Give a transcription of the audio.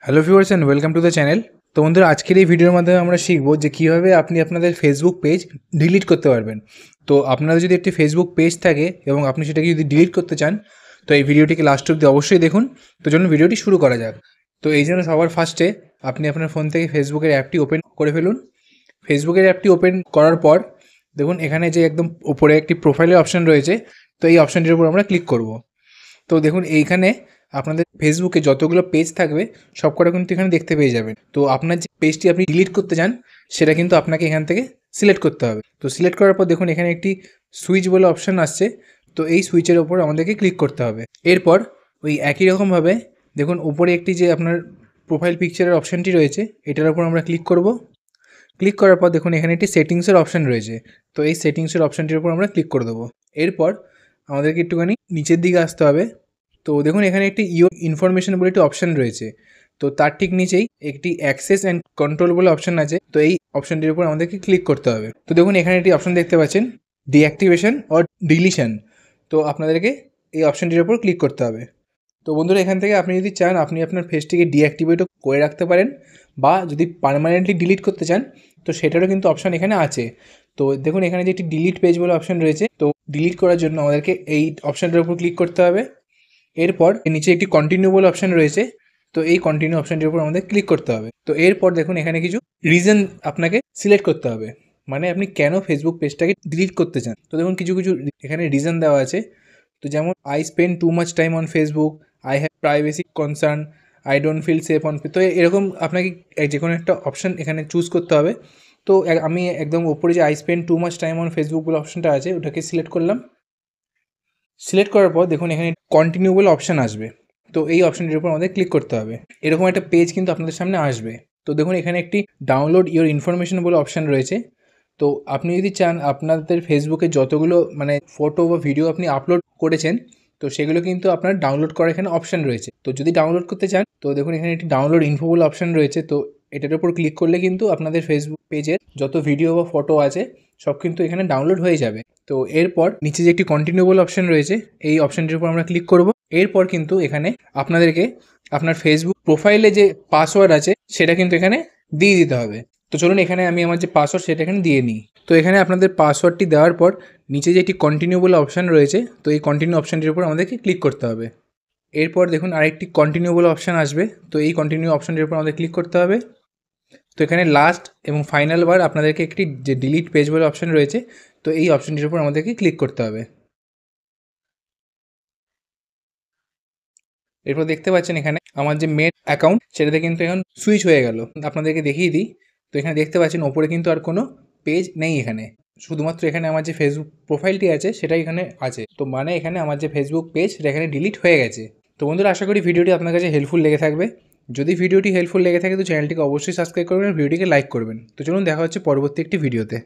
Hello viewers and welcome to the channel. তো বন্ধুরা, আজকের এই ভিডিওর মাধ্যমে আমরা শিখবো যে কীভাবে আপনি আপনাদের ফেসবুক পেজ ডিলিট করতে পারবেন। তো আপনাদের যদি একটি ফেসবুক পেজ থাকে এবং আপনি সেটাকে যদি ডিলিট করতে চান, তো এই ভিডিওটিকে লাস্ট অবধি অবশ্যই দেখুন। তো চলুন ভিডিওটি শুরু করা যাক। তো এই জন্য সবার ফার্স্টে আপনি আপনার ফোন থেকে ফেসবুকের অ্যাপটি ওপেন করে ফেলুন। ফেসবুকের অ্যাপটি ওপেন করার পর দেখুন এখানে যে একদম উপরে একটি প্রোফাইলের অপশান রয়েছে, তো এই অপশানটির উপর আমরা ক্লিক করব। তো দেখুন এইখানে আপনাদের ফেসবুকে যতগুলো পেজ থাকবে সবকটা কিন্তু এখানে দেখতে পেয়ে যাবেন। তো আপনার যে পেজটি আপনি ডিলিট করতে চান সেটা কিন্তু আপনাকে এখান থেকে সিলেক্ট করতে হবে। তো সিলেক্ট করার পর দেখুন এখানে একটি সুইচ বলে অপশান আসছে, তো এই সুইচের ওপর আমাদেরকে ক্লিক করতে হবে। এরপর ওই একই রকমভাবে দেখুন উপরে একটি যে আপনার প্রোফাইল পিকচারের অপশানটি রয়েছে, এটার উপর আমরা ক্লিক করব। ক্লিক করার পর দেখুন এখানে একটি সেটিংসের অপশান রয়েছে, তো এই সেটিংসের অপশানটির উপর আমরা ক্লিক করে দেবো। এরপর আমাদেরকে একটুখানি নিচের দিকে আসতে হবে। তো দেখুন এখানে একটি ইনফরমেশন বলে একটি অপশান রয়েছে, তো তার ঠিক নিচেই একটি অ্যাক্সেস অ্যান্ড কন্ট্রোল বলে অপশান আছে, তো এই অপশানটির উপর আমাদেরকে ক্লিক করতে হবে। তো দেখুন এখানে একটি অপশান দেখতে পাচ্ছেন, ডিঅ্যাক্টিভেশন অর ডিলিশন। তো আপনাদেরকে এই অপশানটির উপর ক্লিক করতে হবে। তো বন্ধুরা, এখান থেকে আপনি যদি চান আপনি আপনার ফেসটিকে ডিঅ্যাক্টিভেটও করে রাখতে পারেন, বা যদি পার্মানেন্টলি ডিলিট করতে চান তো সেটারও কিন্তু অপশান এখানে আছে। তো দেখুন এখানে যে একটি ডিলিট পেজ বলে অপশান রয়েছে, তো ডিলিট করার জন্য আমাদেরকে এই অপশানটার উপর ক্লিক করতে হবে। এরপর নিচে একটি কন্টিনিউ বলে অপশান রয়েছে, তো এই কন্টিনিউ অপশানটির উপর আমাদের ক্লিক করতে হবে। তো এরপর দেখুন এখানে কিছু রিজন আপনাকে সিলেক্ট করতে হবে, মানে আপনি কেন ফেসবুক পেজটাকে ডিলিট করতে চান। তো দেখুন কিছু কিছু এখানে রিজন দেওয়া আছে। তো যেমন I spend too much time on Facebook, I have privacy concern, I don't feel safe on. তো এরকম আপনাকে যে কোনো একটা অপশান এখানে চুজ করতে হবে। তো আমি একদম ওপরে যে I spend too much time on Facebook বলে অপশানটা আছে ওটাকে সিলেক্ট করলাম। সিলেক্ট করার পর দেখুন এখানে কন্টিনিউ বলে অপশান আসবে, তো এই অপশানটির উপর আমাদের ক্লিক করতে হবে। এরকম একটা পেজ কিন্তু আপনাদের সামনে আসবে। তো দেখুন এখানে একটি ডাউনলোড ইওর ইনফরমেশন বলে অপশান রয়েছে। তো আপনি যদি চান আপনাদের ফেসবুকে যতগুলো ফটো বা ভিডিও আপনি আপলোড করেছেন, তো সেগুলো কিন্তু আপনার ডাউনলোড করার এখানে অপশান রয়েছে। তো যদি ডাউনলোড করতে চান তো দেখুন এখানে একটি ডাউনলোড ইনফো বলে অপশান রয়েছে, তো এটার উপর ক্লিক করলে কিন্তু আপনাদের ফেসবুক পেজের যত ভিডিও বা ফটো আছে সব কিন্তু এখানে ডাউনলোড হয়ে যাবে। তো এরপর নিচে যে একটি কন্টিনিউ বলে অপশান রয়েছে, এই অপশানটির উপর আমরা ক্লিক করব। এরপর কিন্তু এখানে আপনাদেরকে আপনার ফেসবুক প্রোফাইলে যে পাসওয়ার্ড আছে সেটা কিন্তু এখানে দিয়ে দিতে হবে। তো চলুন এখানে আমি আমার যে পাসওয়ার্ড সেটা এখানে দিয়ে নিই। তো এখানে আপনাদের পাসওয়ার্ডটি দেওয়ার পর নিচে যে একটি কন্টিনিউ বলে অপশান রয়েছে, তো এই কন্টিনিউ অপশানটির উপর আমাদেরকে ক্লিক করতে হবে। এরপর দেখুন আরেকটি কন্টিনিউ বলে অপশান আসবে, তো এই কন্টিনিউ অপশানটির উপর আমাদের ক্লিক করতে হবে। তো এখানে লাস্ট এবং ফাইনাল বার আপনাদেরকে একটি যে ডিলিট পেজ বলে অপশান রয়েছে, তো এই অপশানটির উপর আমাদেরকে ক্লিক করতে হবে। এরপর দেখতে পাচ্ছেন এখানে আমার যে মেন অ্যাকাউন্ট সেটাতে কিন্তু এখন সুইচ হয়ে গেল। আপনাদেরকে দেখিয়ে দিই। তো এখানে দেখতে পাচ্ছেন ওপরে কিন্তু আর কোনো পেজ নেই এখানে, শুধুমাত্র এখানে আমার যে ফেসবুক প্রোফাইলটি আছে সেটাই এখানে আছে। তো মানে এখানে আমার যে ফেসবুক পেজ সেটা এখানে ডিলিট হয়ে গেছে। তো বন্ধুরা, আশা করি ভিডিওটি আপনার কাছে হেল্পফুল লেগে থাকবে। যদি ভিডিওটি হেল্পফুল লেগে থাকে তো চ্যানেলটিকে অবশ্যই সাবস্ক্রাইব করবেন আর ভিডিওটিকে লাইক করবেন। তো চলুন দেখা হচ্ছে পরবর্তী একটি ভিডিওতে।